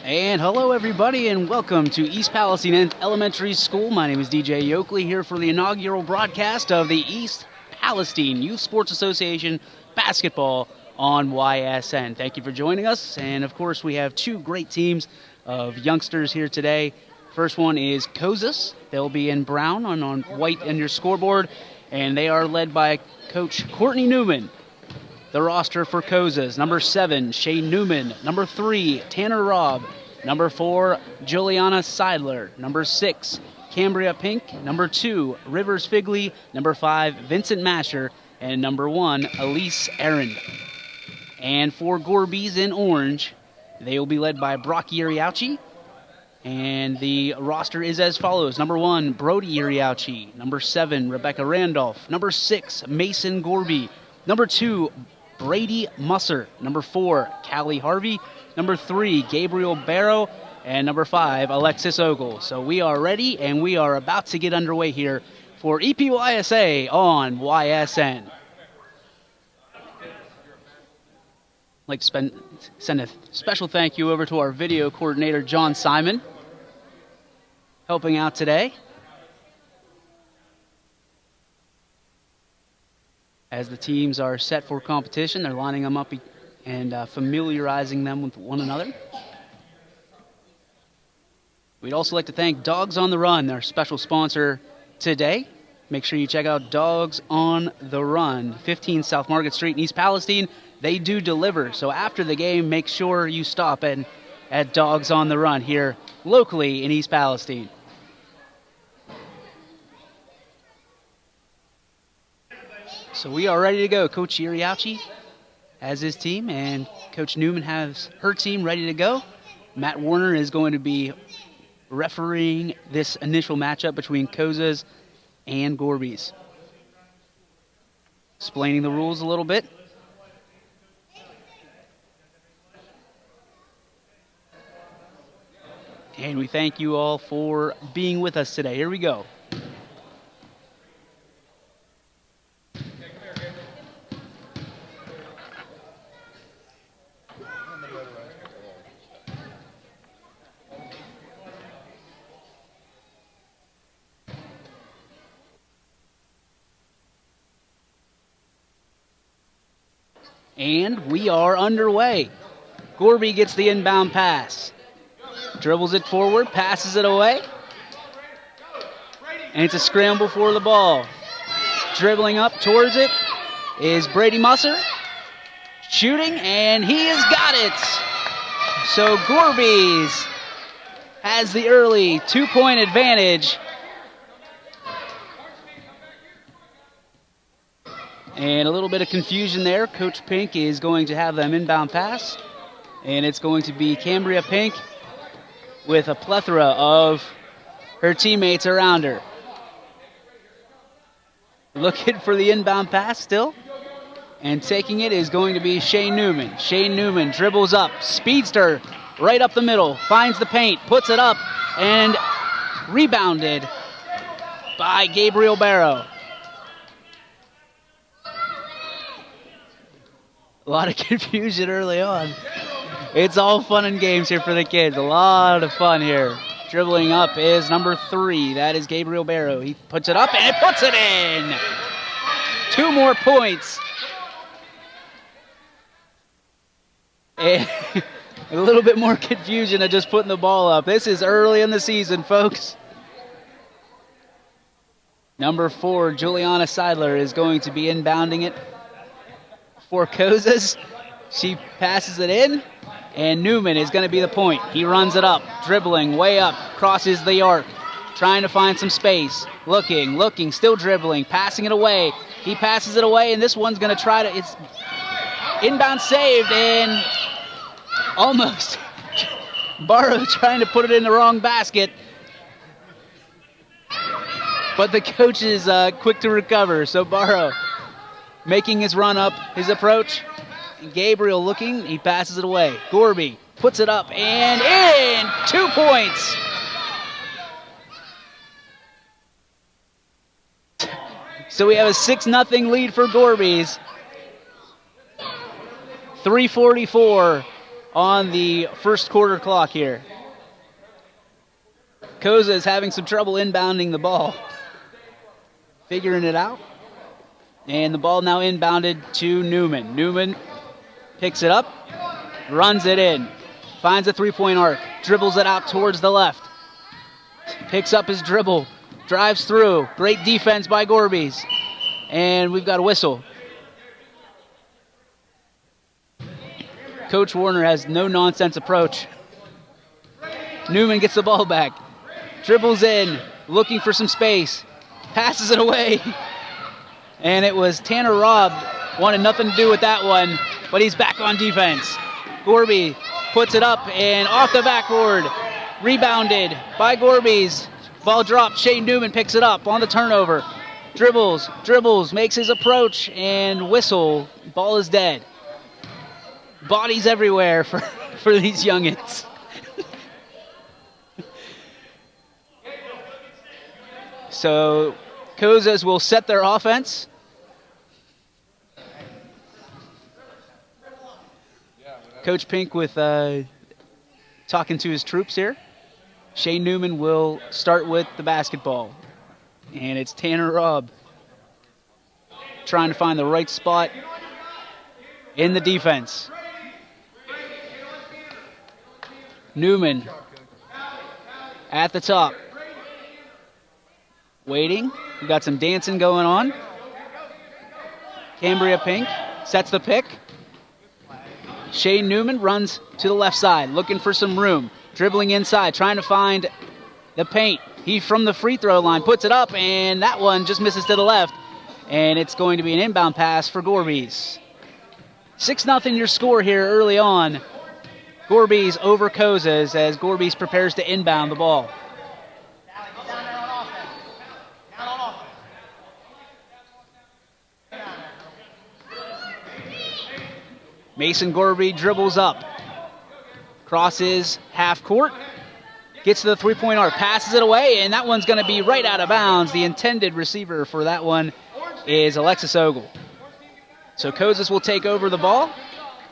And hello, everybody, and welcome to East Palestine Elementary School. My name is DJ Yoakley here for the inaugural broadcast of the East Palestine Youth Sports Association basketball on YSN. Thank you for joining us. And of course, we have two great teams of youngsters here today. First one is Cozza'S. They'll be in brown on white on your scoreboard, and they are led by Coach Courtney Newman. The roster for Cozza'S: number 7, Shane Newman; number 3, Tanner Robb; number 4, Juliana Seidler; number 6, Cambria Pink; number 2, Rivers Figley; number 5, Vincent Masher; and number 1, Elise Aaron. And for Gorby'S in orange, they will be led by Brock Iriauchi. And the roster is as follows: number 1, Brody Iriauchi; number 7, Rebecca Randolph; number 6, Mason Gorby; number 2, Brady Musser; number 4, Callie Harvey; number 3, Gabriel Barrow; and number 5, Alexis Ogle. So we are ready, and we are about to get underway here for EPYSA on YSN. I'd like to send a special thank you over to our video coordinator, John Simon, helping out today. As the teams are set for competition, they're lining them up and familiarizing them with one another. We'd also like to thank Dogs on the Run, our special sponsor today. Make sure you check out Dogs on the Run, 15 South Market Street in East Palestine. They do deliver, so after the game, make sure you stop at Dogs on the Run here locally in East Palestine. So we are ready to go. Coach Iriauchi has his team, and Coach Newman has her team ready to go. Matt Warner is going to be refereeing this initial matchup between Cozza'S and Gorby'S. Explaining the rules a little bit. And we thank you all for being with us today. Here we go. And we are underway. Gorby gets the inbound pass. Dribbles it forward, passes it away. And it's a scramble for the ball. Dribbling up towards it is Brady Musser. Shooting, and he has got it. So Gorby'S has the early 2-point advantage. And a little bit of confusion there. Coach Pink is going to have them inbound pass. And it's going to be Cambria Pink with a plethora of her teammates around her. Looking for the inbound pass still. And taking it is going to be Shane Newman. Shane Newman dribbles up, speedster, right up the middle, finds the paint, puts it up, and rebounded by Gabriel Barrow. A lot of confusion early on. It's all fun and games here for the kids. A lot of fun here. Dribbling up is number 3. That is Gabriel Barrow. He puts it up and puts it in. 2 more points. And a little bit more confusion of just putting the ball up. This is early in the season, folks. Number 4, Juliana Seidler, is going to be inbounding it for Cozza'S. She passes it in, and Newman is going to be the point. He runs it up, dribbling way up, crosses the arc, trying to find some space. Looking, still dribbling, passing it away. He passes it away, and this one's going to try to, it's inbound saved, and almost Barrow trying to put it in the wrong basket. But the coach is quick to recover, so Barrow making his run up, his approach. Gabriel looking, he passes it away. Gorby puts it up and in! 2 points! So we have a 6-0 lead for Gorby'S. 3:44 on the first quarter clock here. Cozza'S having some trouble inbounding the ball. Figuring it out. And the ball now inbounded to Newman. Newman picks it up, runs it in, finds a three-point arc, dribbles it out towards the left, picks up his dribble, drives through. Great defense by Gorby'S. And we've got a whistle. Coach Warner has no-nonsense approach. Newman gets the ball back, dribbles in, looking for some space, passes it away. And it was Tanner Robb, wanted nothing to do with that one, but he's back on defense. Gorby puts it up and off the backboard, rebounded by Gorby'S. Ball dropped, Shane Newman picks it up on the turnover. Dribbles, makes his approach, and whistle. Ball is dead. Bodies everywhere for these youngins. So Cozza'S will set their offense. Coach Pink with talking to his troops here. Shane Newman will start with the basketball. And it's Tanner Robb trying to find the right spot in the defense. Newman at the top. Waiting. We got some dancing going on. Cambria Pink sets the pick. Shane Newman runs to the left side, looking for some room. Dribbling inside, trying to find the paint. He from the free throw line puts it up, and that one just misses to the left. And it's going to be an inbound pass for Gorby'S. 6-0 your score here early on. Gorby'S over Cozza'S as Gorby'S prepares to inbound the ball. Mason Gorby dribbles up, crosses half court, gets to the three-point arc, passes it away, and that one's going to be right out of bounds. The intended receiver for that one is Alexis Ogle. So Cozza'S will take over the ball,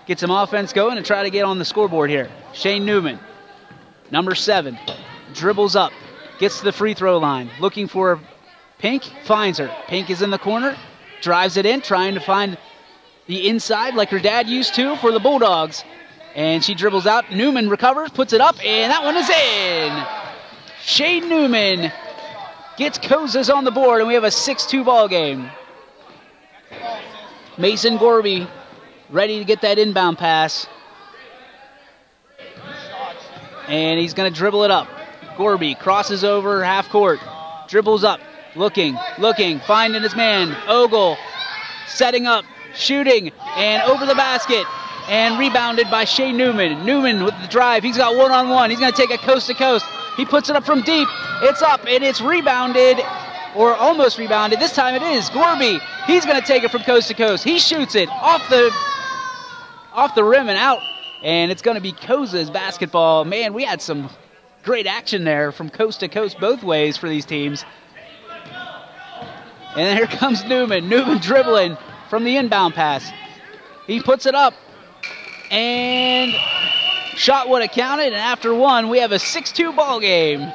get some offense going, and try to get on the scoreboard here. Shane Newman, number 7, dribbles up, gets to the free throw line, looking for Pink, finds her. Pink is in the corner, drives it in, trying to find the inside like her dad used to for the Bulldogs. And she dribbles out. Newman recovers, puts it up, and that one is in. Shane Newman gets Cozza'S on the board, and we have a 6-2 ball game. Mason Gorby ready to get that inbound pass. And he's going to dribble it up. Gorby crosses over half court, dribbles up, looking, finding his man. Ogle setting up, shooting, and over the basket, and rebounded by Shane Newman. Newman with the drive. He's got one-on-one. He's going to take it coast-to-coast. He puts it up from deep. It's up, and it's rebounded, or almost rebounded. This time it is Gorby. He's going to take it from coast-to-coast. He shoots it off the rim and out, and it's going to be Cozza'S basketball. Man, we had some great action there from coast-to-coast both ways for these teams. And here comes Newman. Newman dribbling from the inbound pass. He puts it up, and shot would have counted, and after one, we have a 6-2 ball game.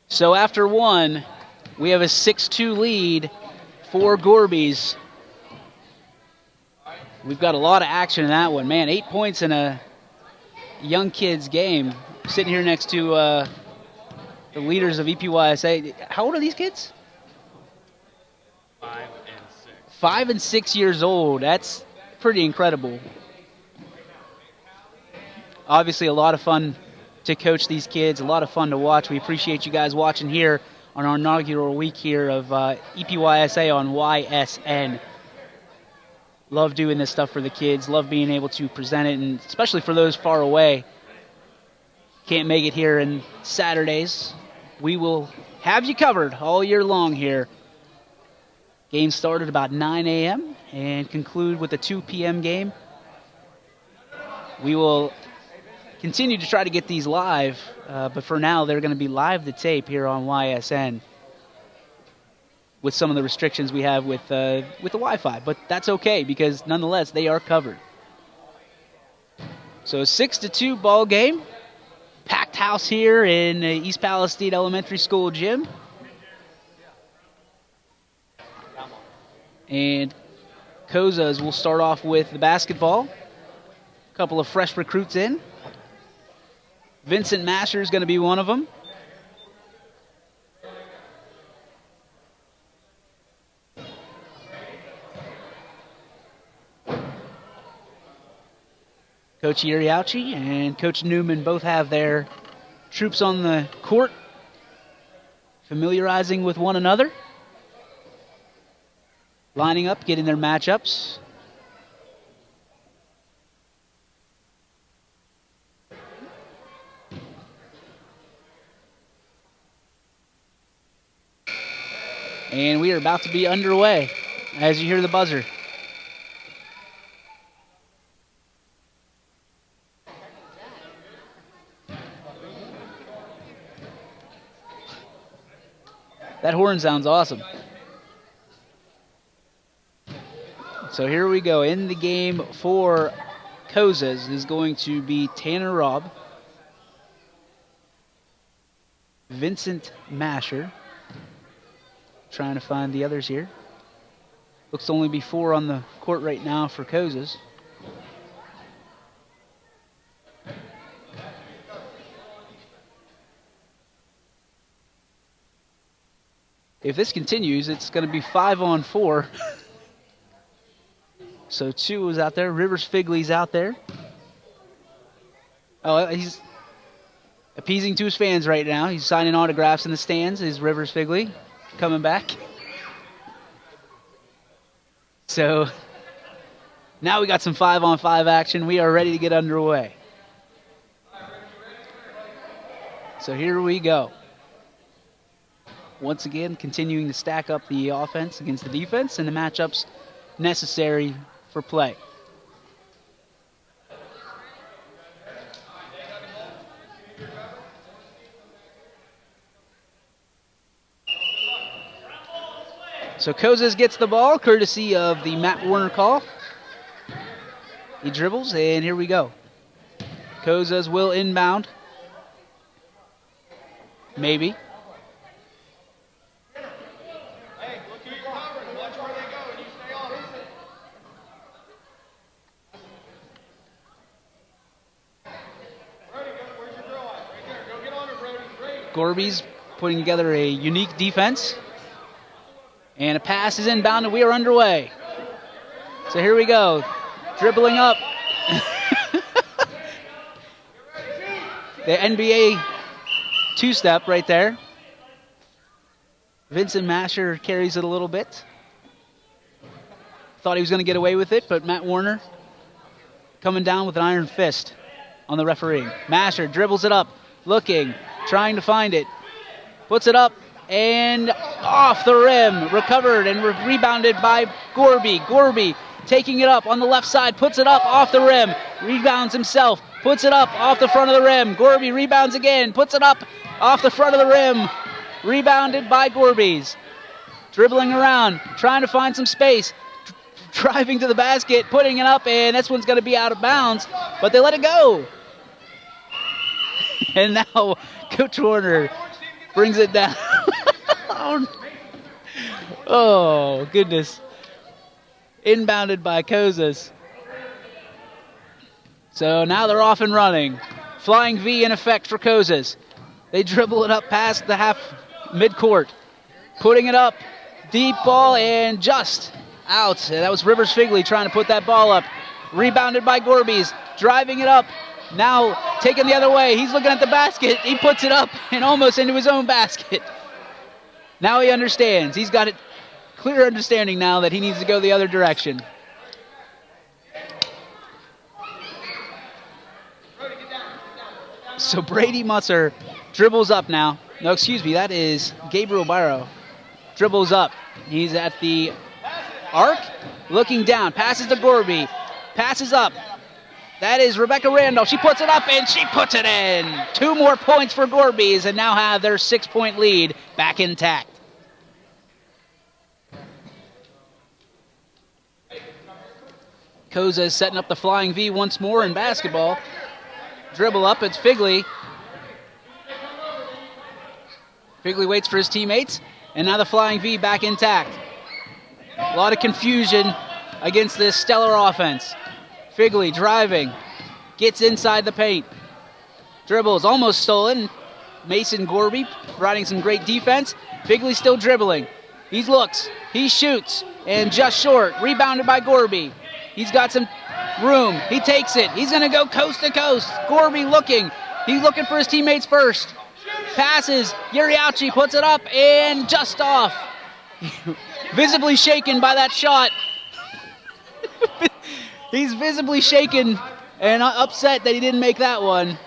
So after one, we have a 6-2 lead for Gorby'S. We've got a lot of action in that one. Man, 8 points in a young kid's game. Sitting here next to the leaders of EPYSA. How old are these kids? 5 and 6. 5 and 6 years old. That's pretty incredible. Obviously a lot of fun to coach these kids, a lot of fun to watch. We appreciate you guys watching here on our inaugural week here of EPYSA on YSN. Love doing this stuff for the kids. Love being able to present it, and especially for those far away. Can't make it here on Saturdays. We will have you covered all year long here. Game started about 9 a.m. and conclude with a 2 p.m. game. We will continue to try to get these live, but for now they're going to be live to tape here on YSN with some of the restrictions we have with the Wi-Fi. But that's okay because nonetheless they are covered. So a 6-2 ball game. Packed house here in East Palestine Elementary School gym. And Cozza'S will start off with the basketball. A couple of fresh recruits in. Vincent Masher is going to be one of them. Coach Iriauchi and Coach Newman both have their troops on the court, familiarizing with one another, lining up, getting their matchups. And we are about to be underway as you hear the buzzer. That horn sounds awesome. So here we go. In the game for Cozza'S is going to be Tanner Robb, Vincent Masher. Trying to find the others here. Looks to only be 4 on the court right now for Cozza'S. If this continues, it's going to be 5-on-4. So 2 is out there. Rivers Figley's out there. Oh, he's appeasing to his fans right now. He's signing autographs in the stands. Is Rivers Figley coming back? So now we got some 5-on-5 action. We are ready to get underway. So here we go. Once again, continuing to stack up the offense against the defense and the matchups necessary for play. So Cozza'S gets the ball, courtesy of the Matt Warner call. He dribbles, and here we go. Cozza'S will inbound. Maybe. Gorby'S putting together a unique defense. And a pass is inbound, we are underway. So here we go. Dribbling up. The NBA two-step right there. Vincent Masher carries it a little bit. Thought he was going to get away with it, but Matt Warner coming down with an iron fist on the referee. Masher dribbles it up, looking, trying to find it. Puts it up and off the rim. Recovered and rebounded by Gorby. Gorby taking it up on the left side, puts it up off the rim. Rebounds himself, puts it up off the front of the rim. Gorby rebounds again, puts it up off the front of the rim. Rebounded by Gorby'S. Dribbling around, trying to find some space. Driving to the basket, putting it up, and this one's going to be out of bounds, but they let it go. And now Coach Warner brings it down. Oh, goodness. Inbounded by Cozza'S. So now they're off and running. Flying V in effect for Cozza'S. They dribble it up past the half midcourt. Putting it up. Deep ball and just out. That was Rivers Figley trying to put that ball up. Rebounded by Gorby'S. Driving it up. Now taking the other way. He's looking at the basket. He puts it up and almost into his own basket. Now he understands. He's got a clear understanding now that he needs to go the other direction. So Brady Musser dribbles up now. No, excuse me, that is Gabriel Barrow. Dribbles up. He's at the arc, looking down. Passes to Gorby. Passes up. That is Rebecca Randolph. She puts it up, and she puts it in. 2 more points for Gorby's, and now have their 6-point lead back intact. Cozza'S setting up the flying V once more in basketball. Dribble up, it's Figley. Figley waits for his teammates, and now the flying V back intact. A lot of confusion against this stellar offense. Figley driving, gets inside the paint. Dribbles, almost stolen. Mason Gorby providing some great defense. Figley still dribbling. He looks, he shoots, and just short. Rebounded by Gorby. He's got some room. He takes it. He's going to go coast to coast. Gorby looking. He's looking for his teammates first. Passes. Yuriauchi puts it up and just off. Visibly shaken by that shot. He's visibly shaken and upset that he didn't make that one.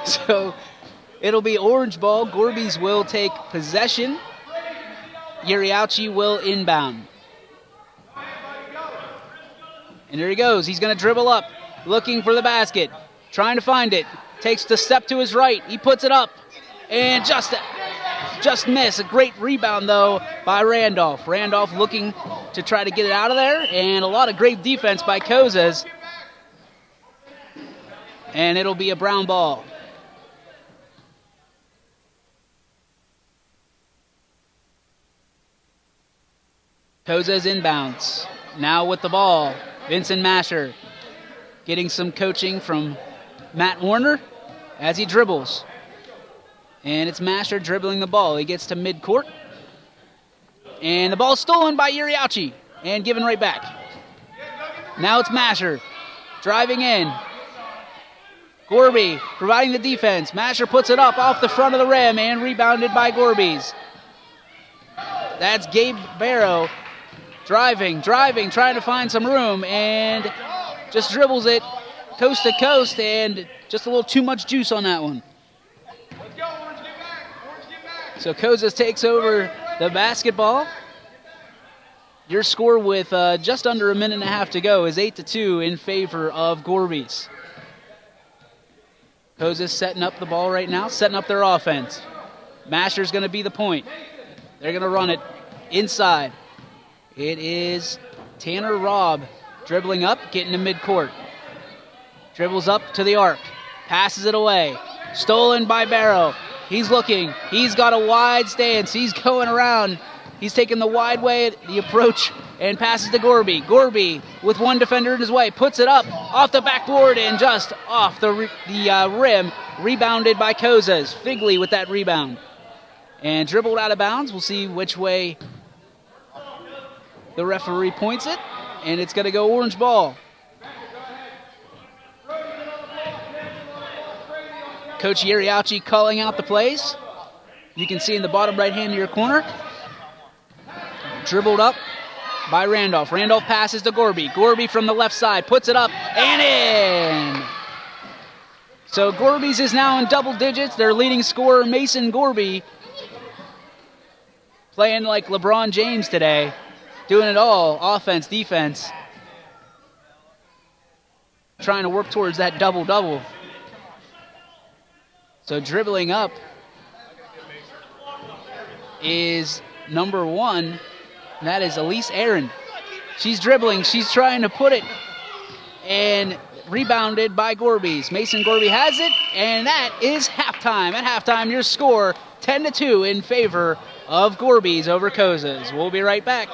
So it'll be orange ball. Gorby's will take possession. Yuriauchi will inbound. And there he goes. He's going to dribble up, looking for the basket, trying to find it. Takes the step to his right. He puts it up and just miss. A great rebound, though, by Randolph. Randolph looking to try to get it out of there, and a lot of great defense by Cozza'S. And it'll be a brown ball. Cozza'S inbounds. Now with the ball, Vincent Masher getting some coaching from Matt Warner as he dribbles. And it's Masher dribbling the ball. He gets to midcourt. And the ball stolen by Yuriauchi and given right back. Now it's Masher driving in. Gorby providing the defense. Masher puts it up off the front of the rim and rebounded by Gorby's. That's Gabe Barrow driving, trying to find some room, and just dribbles it coast to coast, and just a little too much juice on that one. So Cozza'S takes over the basketball. Your score with just under a minute and a half to go is 8-2 in favor of Gorby'S. Cozza'S setting up the ball right now, setting up their offense. Masher's going to be the point. They're going to run it inside. It is Tanner Robb dribbling up, getting to midcourt. Dribbles up to the arc. Passes it away. Stolen by Barrow. He's looking. He's got a wide stance. He's going around. He's taking the wide way, the approach, and passes to Gorby. Gorby, with one defender in his way, puts it up off the backboard and just off the rim. Rebounded by Cozza'S. Figley with that rebound. And dribbled out of bounds. We'll see which way the referee points it. And it's going to go orange ball. Coach Yuriauchi calling out the plays. You can see in the bottom right hand of your corner. Dribbled up by Randolph. Randolph passes to Gorby. Gorby from the left side puts it up and in. So Gorby's is now in double digits. Their leading scorer, Mason Gorby, playing like LeBron James today. Doing it all, offense, defense. Trying to work towards that double-double. So dribbling up is number 1. And that is Elise Aaron. She's dribbling. She's trying to put it. And rebounded by Gorby's. Mason Gorby has it. And that is halftime. At halftime, your score 10-2 in favor of Gorby's over Cozza'S. We'll be right back.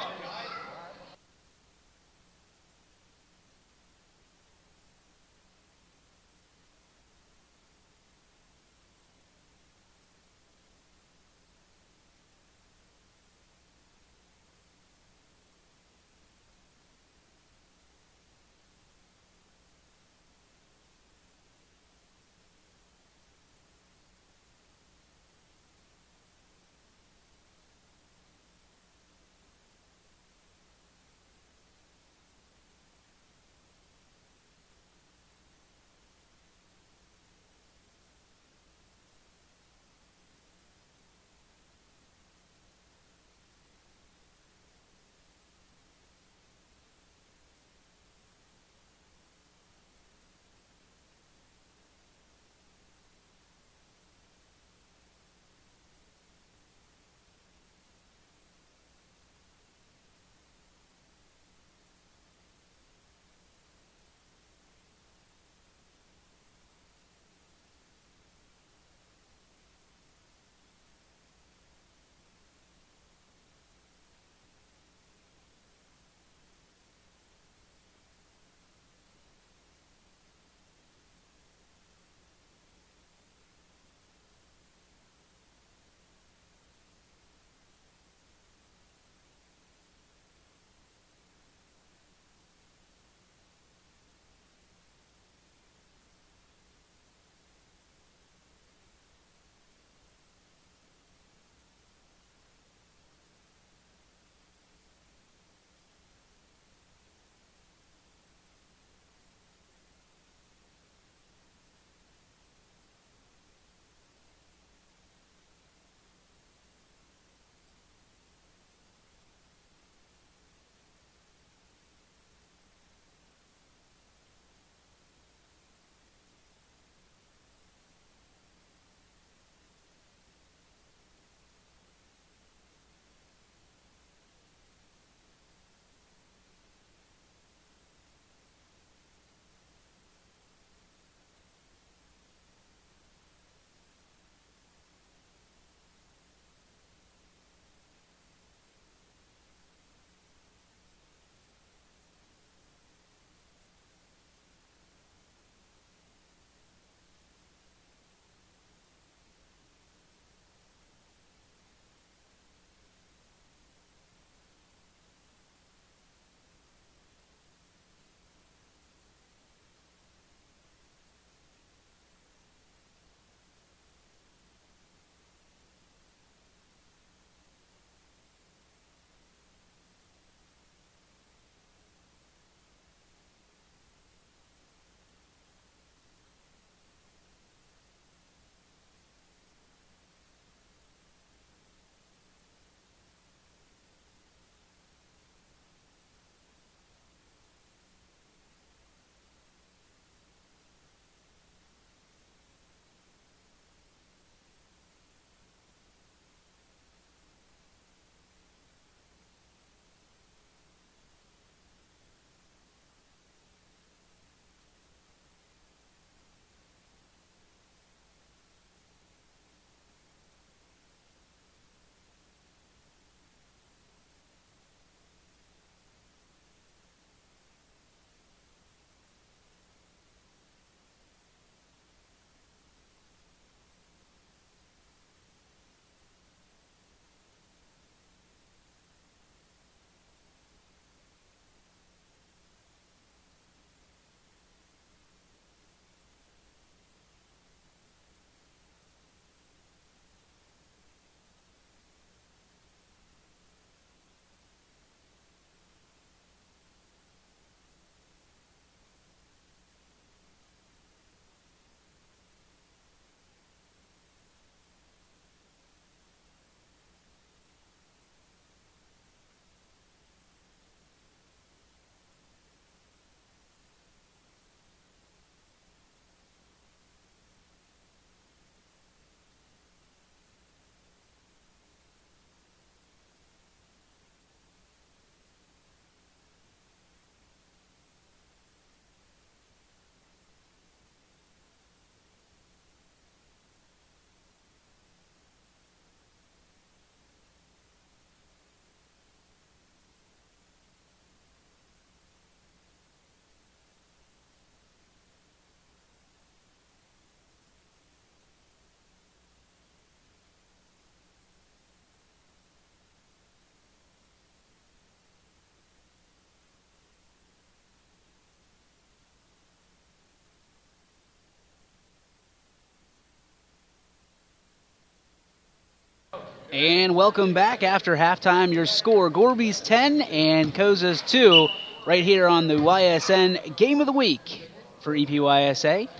And welcome back after halftime. Your score, Gorby's 10 and Cozza'S 2, right here on the YSN Game of the Week for EPYSA.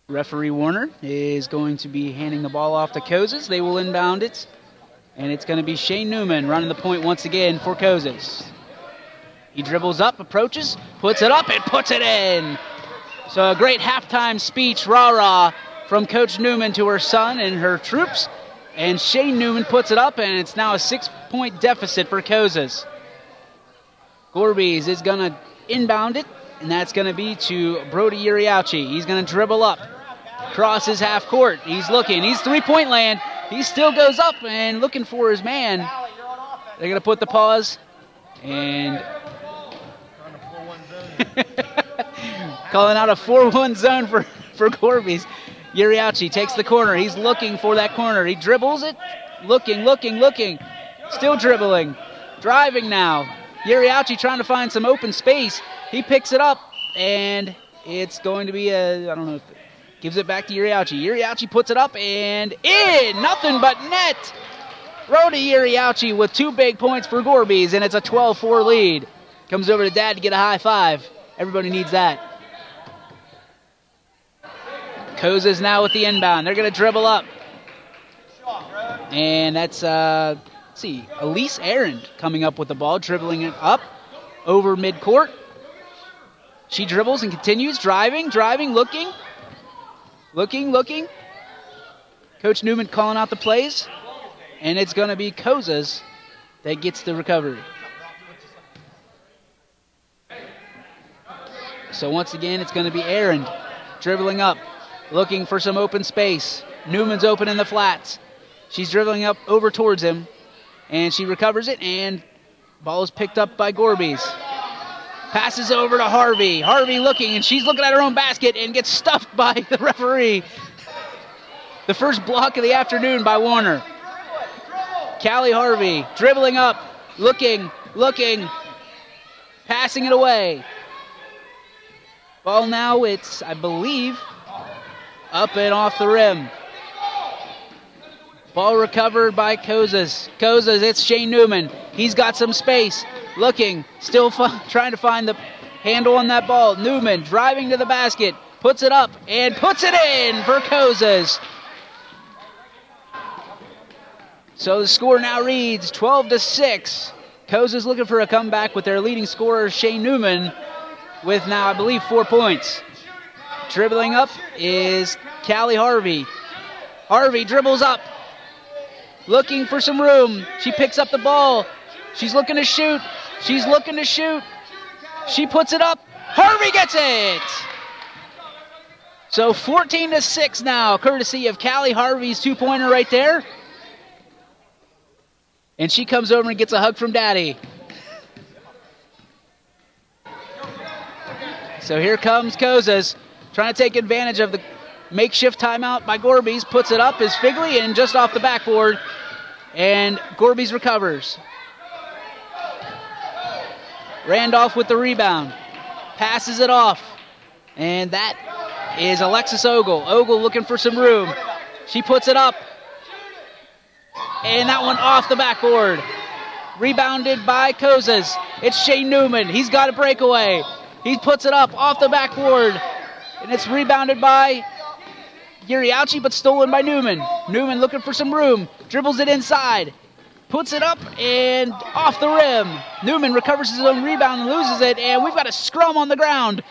Referee Warner is going to be handing the ball off to Cozza'S. They will inbound it, and it's going to be Shane Newman running the point once again for Cozza'S. He dribbles up, approaches, puts it up, and puts it in. So a great halftime speech, rah-rah, from Coach Newman to her son and her troops. And Shane Newman puts it up, and it's now a 6-point deficit for Cozza'S. Gorby'S is going to inbound it, and that's going to be to Brody Uriauchi. He's going to dribble up, crosses half court. He's looking. He's three-point land. He still goes up and looking for his man. They're going to put the pause and calling out a 4-1 zone for Gorby'S. Uriauchi takes the corner. He's looking for that corner. He dribbles it. Looking. Still dribbling. Driving now. Uriauchi trying to find some open space. He picks it up, and it's going to be gives it back to Uriauchi. Uriauchi puts it up and in. Nothing but net. Brody Uriauchi with 2 big points for Gorby'S, and it's a 12-4 lead. Comes over to Dad to get a high five. Everybody needs that. Cozza'S now with the inbound. They're going to dribble up. And that's, Elise Arend coming up with the ball, dribbling it up over midcourt. She dribbles and continues, driving, looking. Coach Newman calling out the plays. And it's going to be Cozza'S that gets the recovery. So once again, it's going to be Arend dribbling up, looking for some open space. Newman's open in the flats. She's dribbling up over towards him, and she recovers it, and ball is picked up by Gorby'S. Passes over to Harvey. Harvey looking, and she's looking at her own basket and gets stuffed by the referee. The first block of the afternoon by Warner. Callie Harvey dribbling up, looking, passing it away. Ball now, it's, I believe, up and off the rim. Ball recovered by Cozza'S. Cozza'S, it's Shane Newman. He's got some space. Looking, still trying to find the handle on that ball. Newman driving to the basket, puts it up, and puts it in for Cozza'S. So the score now reads 12-6. Cozza'S looking for a comeback with their leading scorer, Shane Newman, with now, I believe, 4 points. Dribbling up is Callie Harvey. Harvey dribbles up, looking for some room. She picks up the ball. She's looking to shoot. She puts it up. Harvey gets it! So 14-6 now, courtesy of Callie Harvey's 2-pointer right there. And she comes over and gets a hug from Daddy. So here comes Cozza'S, trying to take advantage of the makeshift timeout by Gorby'S. Puts it up, is Figley, and just off the backboard. And Gorby'S recovers. Randolph with the rebound. Passes it off. And that is Alexis Ogle. Ogle looking for some room. She puts it up. And that one off the backboard. Rebounded by Cozza'S. It's Shane Newman. He's got a breakaway. He puts it up off the backboard. And it's rebounded by Uriauchi, but stolen by Newman. Newman looking for some room. Dribbles it inside. Puts it up and off the rim. Newman recovers his own rebound and loses it. And we've got a scrum on the ground.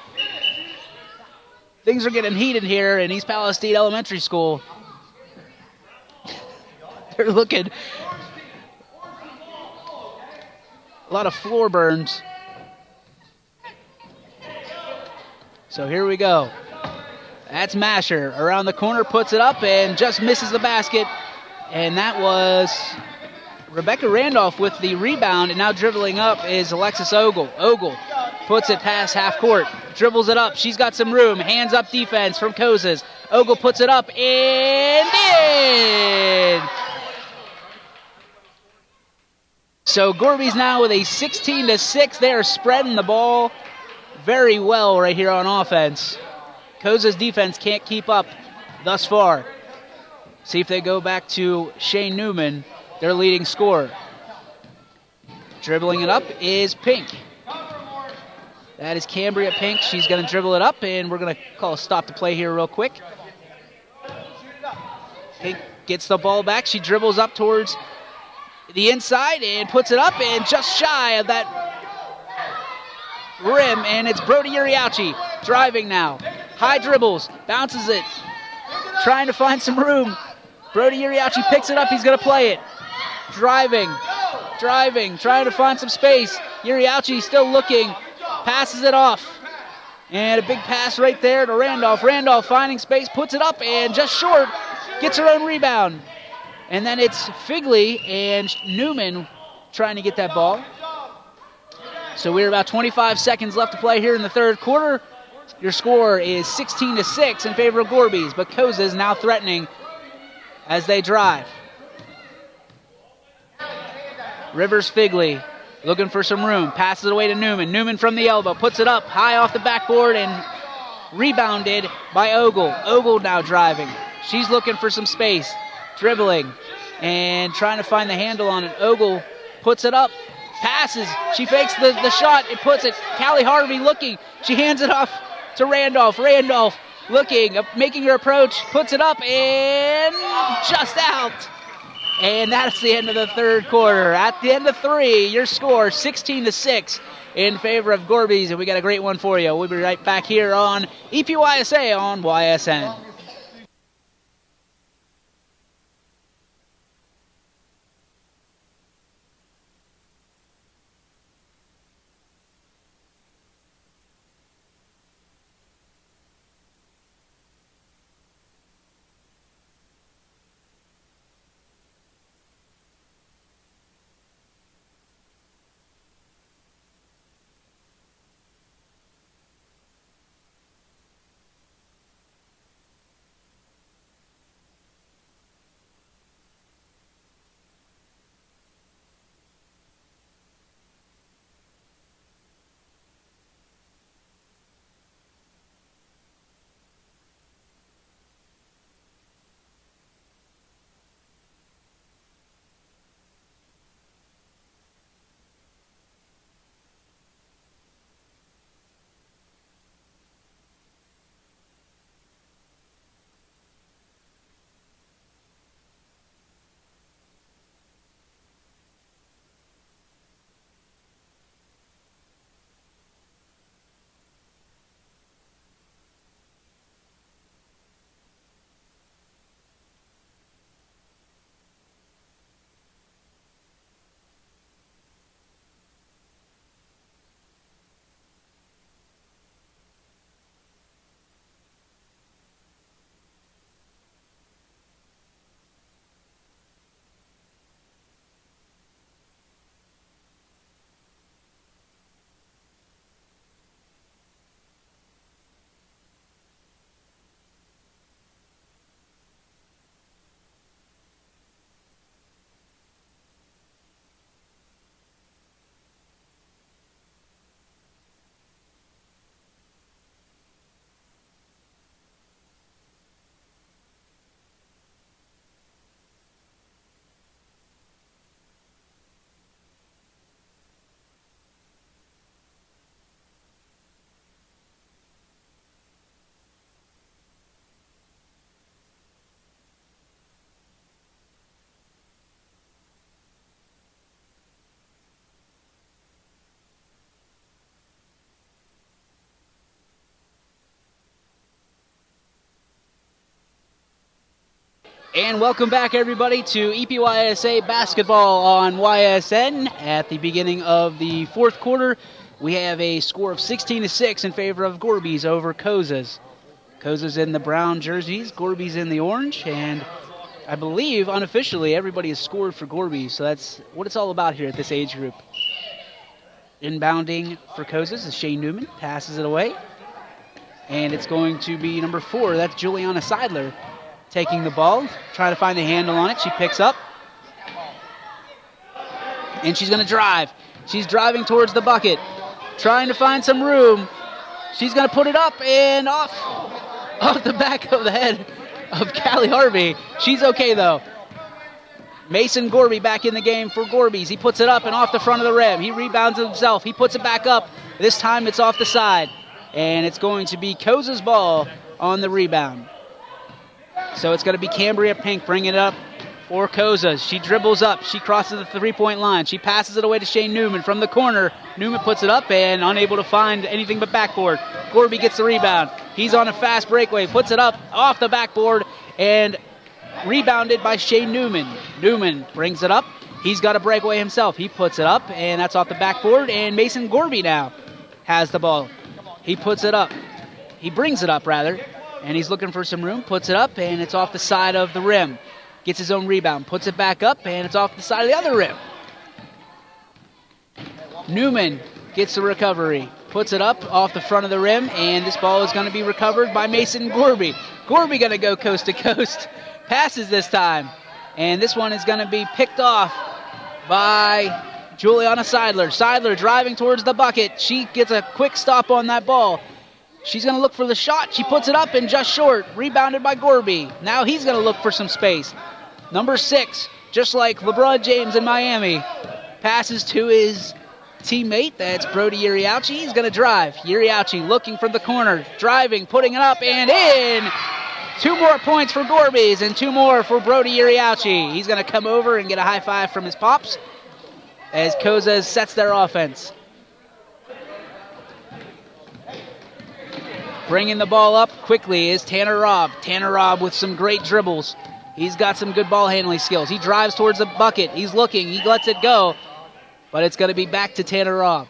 Things are getting heated here in East Palestine Elementary School. They're looking. A lot of floor burns. So here we go. That's Masher. Around the corner, puts it up and just misses the basket. And that was Rebecca Randolph with the rebound. And now dribbling up is Alexis Ogle. Ogle puts it past half court. Dribbles it up. She's got some room. Hands up defense from Cozza'S. Ogle puts it up and in. So Gorby'S now with a 16-6. They are spreading the ball very well right here on offense. Cozza'S defense can't keep up thus far. See if they go back to Shane Newman, their leading scorer. Dribbling it up is Pink. That is Cambria Pink. She's going to dribble it up, and we're going to call a stop to play here real quick. Pink gets the ball back. She dribbles up towards the inside and puts it up, and just shy of that rim, and it's Brody Uriachi driving now. High dribbles, bounces it, trying to find some room. Brody Uriachi picks it up. He's going to play it. Driving, trying to find some space. Uriachi still looking, passes it off. And a big pass right there to Randolph. Randolph finding space, puts it up, and just short, gets her own rebound. And then it's Figley and Newman trying to get that ball. So we're about 25 seconds left to play here in the third quarter. Your score is 16-6 in favor of Gorby's, but Cozza'S now threatening as they drive. Rivers Figley looking for some room, passes it away to Newman. Newman from the elbow, puts it up high off the backboard and rebounded by Ogle. Ogle now driving. She's looking for some space, dribbling and trying to find the handle on it. Ogle puts it up, passes. She fakes the shot and puts it. Callie Harvey looking. She hands it off to Randolph. Randolph looking, making her approach, puts it up and just out. And that's the end of the third quarter. At the end of 3, your score 16-6 in favor of Gorby's, and we got a great one for you. We'll be right back here on EPYSA on YSN. And welcome back, everybody, to EPYSA basketball on YSN. At the beginning of the fourth quarter, we have a score of 16-6 in favor of Gorby's over Cozza'S. Cozza'S in the brown jerseys, Gorby's in the orange, and I believe unofficially everybody has scored for Gorby's, so that's what it's all about here at this age group. Inbounding for Cozza'S is Shane Newman, passes it away, and it's going to be number 4. That's Juliana Seidler taking the ball, trying to find the handle on it. She picks up, and she's going to drive. She's driving towards the bucket, trying to find some room. She's going to put it up and off the back of the head of Callie Harvey. She's okay, though. Mason Gorby back in the game for Gorby's. He puts it up and off the front of the rim. He rebounds himself. He puts it back up. This time it's off the side. And it's going to be Cozza'S ball on the rebound. So it's going to be Cambria Pink bringing it up for Cozza'S. She dribbles up. She crosses the three-point line. She passes it away to Shane Newman from the corner. Newman puts it up and unable to find anything but backboard. Gorby gets the rebound. He's on a fast breakaway. Puts it up off the backboard and rebounded by Shane Newman. Newman brings it up. He's got a breakaway himself. He puts it up, and that's off the backboard. And Mason Gorby now has the ball. He puts it up. He brings it up, rather. And he's looking for some room. Puts it up, and it's off the side of the rim. Gets his own rebound. Puts it back up, and it's off the side of the other rim. Newman gets the recovery. Puts it up off the front of the rim, and this ball is going to be recovered by Mason Gorby. Gorby going to go coast to coast. Passes this time. And this one is going to be picked off by Juliana Seidler. Seidler driving towards the bucket. She gets a quick stop on that ball. She's going to look for the shot. She puts it up and just short. Rebounded by Gorby. Now he's going to look for some space. Number 6, just like LeBron James in Miami, passes to his teammate. That's Brody Uriauchi. He's going to drive. Uriauchi looking from the corner. Driving, putting it up and in. 2 more points for Gorby's and 2 more for Brody Uriauchi. He's going to come over and get a high five from his pops as Cozza'S sets their offense. Bringing the ball up quickly is Tanner Robb. Tanner Robb with some great dribbles. He's got some good ball handling skills. He drives towards the bucket. He's looking. He lets it go. But it's going to be back to Tanner Robb.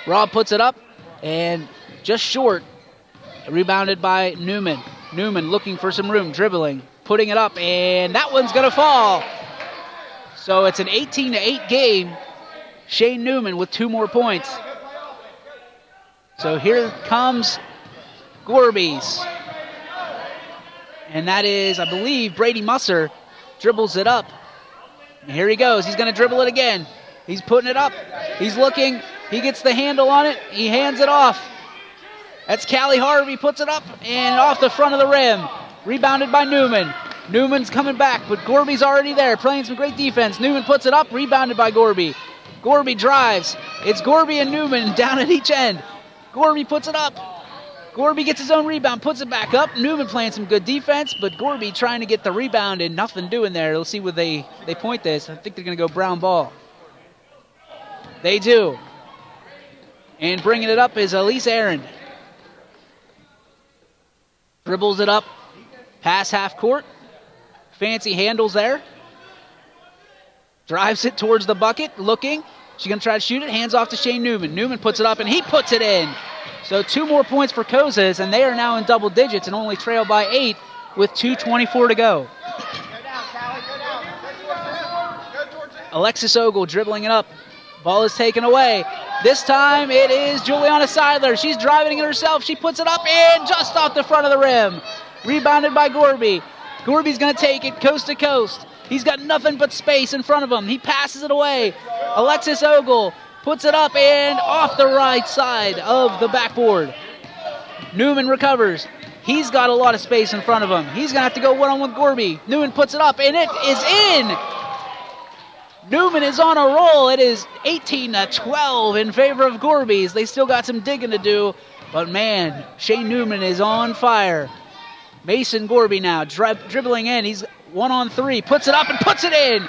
Robb puts it up and just short. Rebounded by Newman. Newman looking for some room, dribbling, putting it up, and that one's going to fall. So it's an 18-8 game. Shane Newman with 2 more points. So here comes Gorby's. And that is, I believe, Brady Musser dribbles it up. And here he goes. He's going to dribble it again. He's putting it up. He's looking. He gets the handle on it. He hands it off. That's Callie Harvey, puts it up and off the front of the rim. Rebounded by Newman. Newman's coming back, but Gorby's already there, playing some great defense. Newman puts it up, rebounded by Gorby. Gorby drives. It's Gorby and Newman down at each end. Gorby puts it up. Gorby gets his own rebound, puts it back up. Newman playing some good defense, but Gorby trying to get the rebound and nothing doing there. Let's see where they point this. I think they're going to go brown ball. They do. And bringing it up is Elise Aaron. Dribbles it up, pass half court. Fancy handles there. Drives it towards the bucket, looking. She's going to try to shoot it, hands off to Shane Newman. Newman puts it up, and he puts it in. So 2 more points for Cozza'S, and they are now in double digits and only trail by 8 with 2:24 to go. Alexis Ogle dribbling it up. Ball is taken away. This time it is Juliana Seidler. She's driving it herself. She puts it up and just off the front of the rim. Rebounded by Gorby. Gorby's going to take it coast to coast. He's got nothing but space in front of him. He passes it away. Alexis Ogle puts it up and off the right side of the backboard. Newman recovers. He's got a lot of space in front of him. He's going to have to go one-on-one with Gorby. Newman puts it up and it is in. Newman is on a roll. It is 18-12 in favor of Gorby's. They still got some digging to do, but man, Shane Newman is on fire. Mason Gorby now dribbling in. He's 1-on-3, puts it up and puts it in.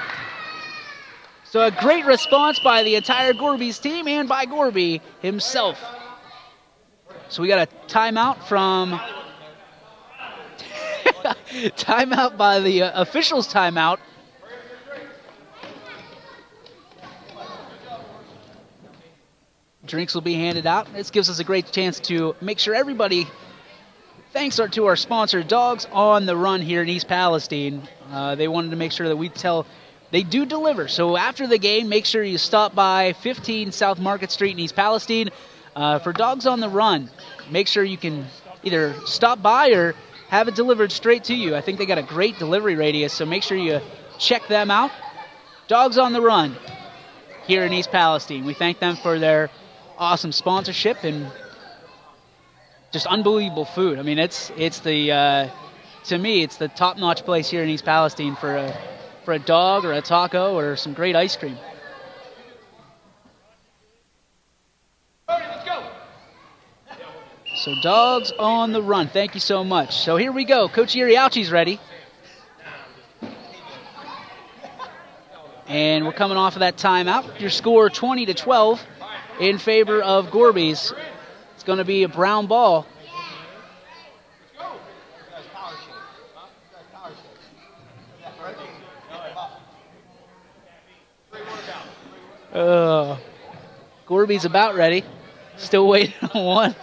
So a great response by the entire Gorby's team and by Gorby himself. So we got a timeout from timeout by the officials timeout. Drinks will be handed out. This gives us a great chance to make sure everybody, thanks to our sponsor, Dogs on the Run here in East Palestine. They wanted to make sure that we tell, they do deliver. So after the game, make sure you stop by 15 South Market Street in East Palestine for Dogs on the Run. Make sure you can either stop by or have it delivered straight to you. I think they got a great delivery radius, so make sure you check them out. Dogs on the Run here in East Palestine. We thank them for their awesome sponsorship, and just unbelievable food. I mean, it's the to me, it's the top-notch place here in East Palestine for a dog or a taco or some great ice cream. So dogs on the run. Thank you so much. So here we go. Coach Iriauchi's ready. And we're coming off of that timeout. Your score 20-12 in favor of Gorby's. It's going to be a brown ball. Gorby's about ready. Still waiting on one.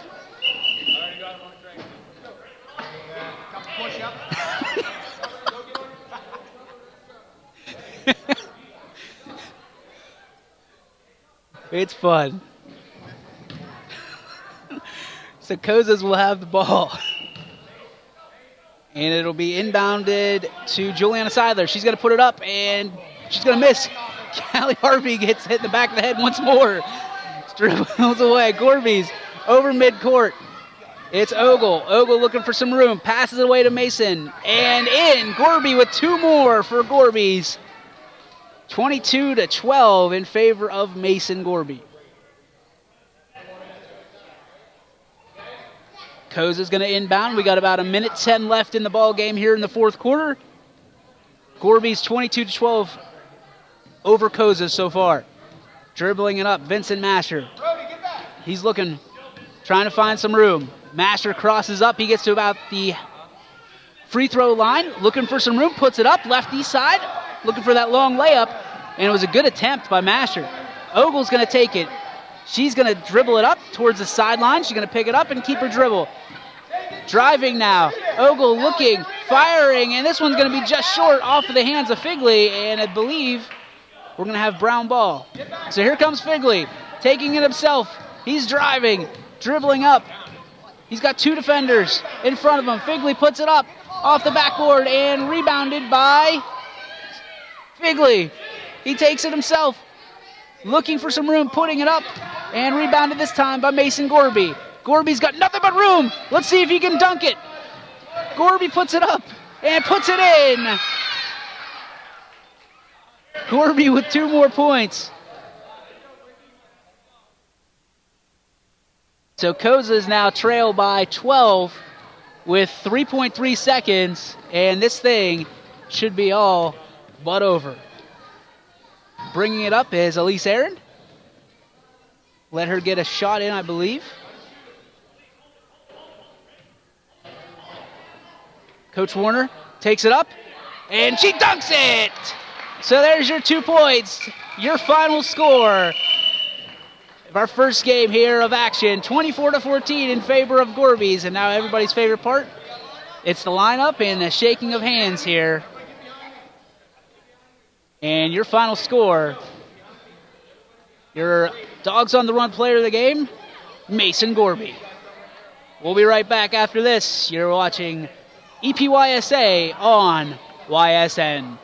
It's fun. So Cozza'S will have the ball. And it'll be inbounded to Juliana Seidler. She's going to put it up, and she's going to miss. Callie Harvey gets hit in the back of the head once more. Dribbles away. Gorby's over midcourt. It's Ogle. Ogle looking for some room. Passes it away to Mason. And in. Gorby with two more for Gorby's. 22-12 in favor of Mason Gorby. Cozza'S going to inbound. We got about 1:10 left in the ball game here in the fourth quarter. Gorby's 22-12 over Cozza'S so far. Dribbling it up, Vincent Masher. He's looking, trying to find some room. Masher crosses up. He gets to about the free throw line, looking for some room, puts it up, lefty side, looking for that long layup, and it was a good attempt by Masher. Ogle's going to take it. She's going to dribble it up towards the sideline. She's going to pick it up and keep her dribble. Driving now. Ogle looking, firing, and this one's going to be just short off of the hands of Figley, and I believe we're going to have brown ball. So here comes Figley, taking it himself. He's driving, dribbling up. He's got two defenders in front of him. Figley puts it up off the backboard and rebounded by Figley. He takes it himself, looking for some room, putting it up, and rebounded this time by Mason Gorby. Gorby's got nothing but room. Let's see if he can dunk it. Gorby puts it up and puts it in. Gorby with two more points. So Cozza'S now trail by 12 with 3.3 seconds, and this thing should be all but over. Bringing it up is Elise Aaron. Let her get a shot in, I believe. Coach Warner takes it up, and she dunks it! So there's your 2 points, your final score of our first game here of action, 24-14 in favor of Gorby's. And now everybody's favorite part, it's the lineup and the shaking of hands here. And your final score, your Dogs on the Run player of the game, Mason Gorby. We'll be right back after this. You're watching EPYSA on YSN.